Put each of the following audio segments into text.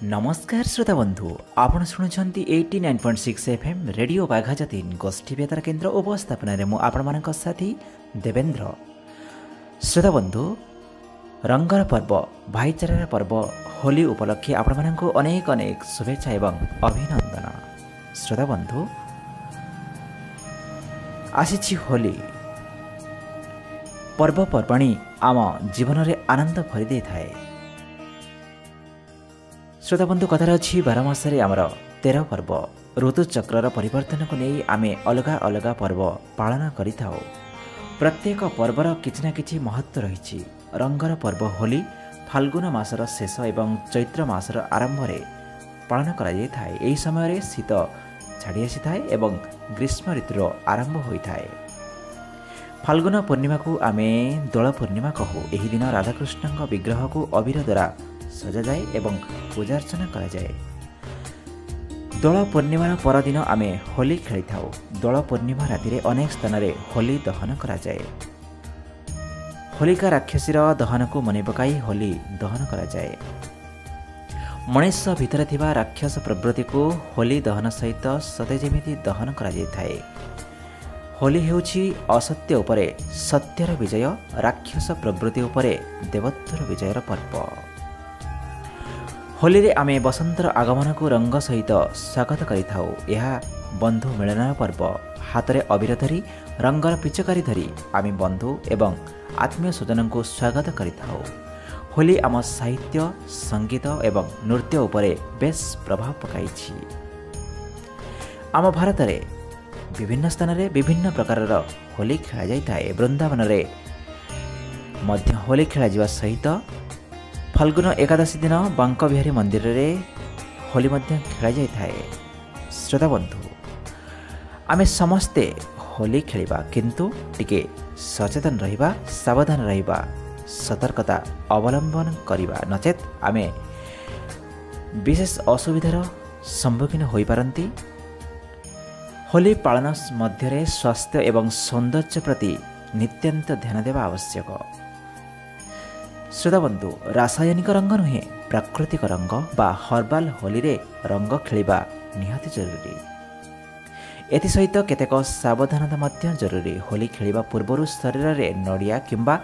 नमस्कार श्रोता बंधु आपण शुणुंट 89.6 एफएम रेडियो बाघाजतीन गोष्ठी बेतार केन्द्र उपस्थापन मु आपण मानक साथी देवेंद्र। श्रोता बंधु रंगर पर्व भाईचारार पर्व होली उपलक्षे आपण मानक अनेक अनेक शुभेच्छा एवं अभिनंदन। श्रोता बंधु आसी होली पर्वपर्वाणी आम जीवन में आनंद भरी दे थाए। श्रोता बंधु कथार अच्छी 12 मासरे आमर 13 पर्व ऋतुचक्र परिवर्तन को नहीं आमे अलग अलग पर्व पालन करिथाओ। प्रत्येक पर्वर किछि ना किछि महत्व रही। रंगर पर्व होली फाल्गुन मासर शेष एवं चैत्र मासर आरंभ रे पालन करा जाय थाए। एही समय रे शीत छाड़ी आसी थाए एवं ग्रीष्म ऋतुर आरंभ होई थाए। फाल्गुन पूर्णिमा को आमे दोल पूर्णिमा कहू। एही दिन राधाकृष्ण विग्रह को अबीर द्वारा सजा जाए एवं पूजा अर्चना करा जाए। दोल पूर्णिमार परदिन आमे होली खेली थाउ। दोल पूर्णिमा राति रे अनेक स्थान रे होली दहन करा जाए। होलिका राक्षसीर दहन को मने पकाई होली दहन करा जाए। मनुष्य भितर थिबा राक्षस प्रवृत्ति को होली दहन सहित सते जेमिति दहन करा जाय थाए। होली हेउछि असत्य उपरे सत्यर विजय, राक्षस प्रवृत्ति उपरे देवत्वर विजयर पर्व। होली रे आमे बसंतर आगमन को रंग सहित स्वागत करिथाउ। यह बंधु मिलन पर्व। हाथ रे अबीर धरी रंगर पिचकारी धरी आमे बंधु एवं आत्मीय स्वजन को स्वागत करिथाउ। होली आम साहित्य, संगीत एवं नृत्य उपरे बेस प्रभाव पकाइछि। आम भारत रे विभिन्न स्थान रे विभिन्न प्रकारर होली खेला जाय थाए। वृंदावन रे मध्य होली खेला जिवा सहित फाल्गुन एकादशी दिन बांक बिहारी मंदिर रे होली मध्य खेला जाय थाए। श्रोता बंधु आमे समस्ते होली खेलिबा, किंतु टिके सचेतन रहिबा, सावधान रहिबा, सतर्कता अवलंबन करिबा, नचेत आमे विशेष असुविधार सम्मुखीन होई पारंती। होली पालन मध्य स्वास्थ्य एवं सौंदर्य प्रति नित्यंत ध्यान देवा आवश्यक। श्रोता बंधु रासायनिक रंग नुहे प्राकृतिक रंग बा हर्बाल होली रे रंग खेलिबा निहाती जरूरी। एथि सहित केतेक सावधानता मध्य जरूरी। होली खेलिबा पूर्वरु शरीर रे नड़िया किंबा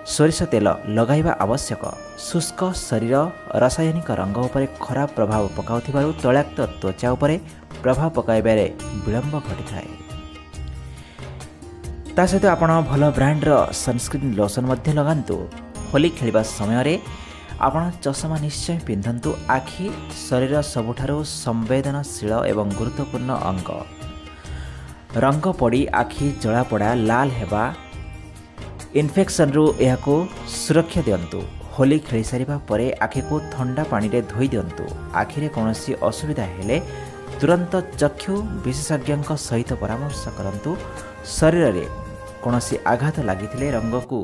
सोरिष तेल लगाइबा आवश्यक। शुष्क शरीर रासायनिक रंग उपरे खराब प्रभाव पकाउथिबारु तैलाक्त त्वचा उपरे प्रभाव पकाइबारे विलंब घटिथाए। ता सहित आपण भल ब्रांडर सनस्क्रीन लोशन मध्य लगांतु। होली खेलिबा समय रे आपण चश्मा निश्चय पिंधंतु। आखि शरीर सबुठारु संवेदनशील एवं गुरुत्वपूर्ण अंग। रंग पड़ी आखि जला पड़ा लाल हेबा इन्फेक्शन रु एहाको सुरक्षा दियंतु। होली खेली सारिबा परे आखि को ठंडा पानी रे धोई दियंतु। आखि रे कोनोसी असुविधा हेले तुरंत चक्षु विशेषज्ञ सहित परामर्श करंतु। शरीर रे कोनोसी आघात लागिथिले रंग को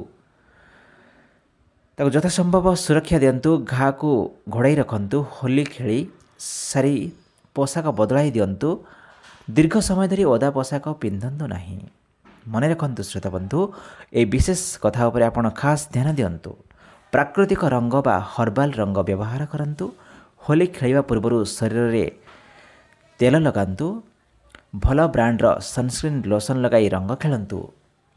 ताको यथासंभव सुरक्षा दियंतु। घा को घोड़ाई रखंतु। होली खेली सारी पोशाक बदलाई दियंतु। दीर्घ समय धरी ओदा पोशाक पिंधंतु नहीं। मन रखंतु श्रोता बंधु ए विशेष कथा उपरे आपण खास ध्यान दियंतु। प्राकृतिक रंग बा हर्बाल रंग व्यवहार करंतु। होली खेलिबा पूर्वरु शरीर रे तेल लगांतु। भल ब्रांडर सनस्क्रीन लोशन लगाई रंग खेलंतु।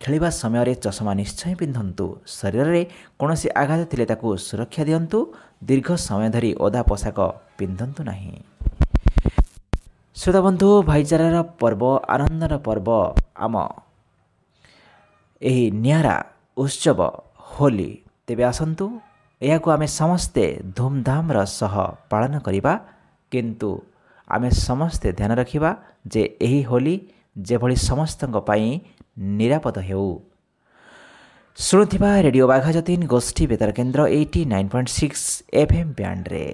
खेलिबा समय रे चश्मा निश्चय पिंधंतु। शरीर रे कोनोसी आघात थिले ताकू सुरक्षा दियंतु। दीर्घ समय धरी ओदा पोशाक पिंधंतु नहीं। श्रोता बंधु भाईचारार पर्व, आनंदर पर्व आम एही नियारा उत्सव होली। तेबे आसंतु एहाकू आमे समस्ते धूमधाम सह पालन करिबा, किंतु आमे समस्ते ध्यान रखिबा जे एही होली जेभली समस्तଙ୍କ ପାଇଁ निरापद हेउ। शुणुथिबा रेडियो बाघाजतीन गोष्ठी बेतार केन्द्र 89.6 एफएम बैंड रे।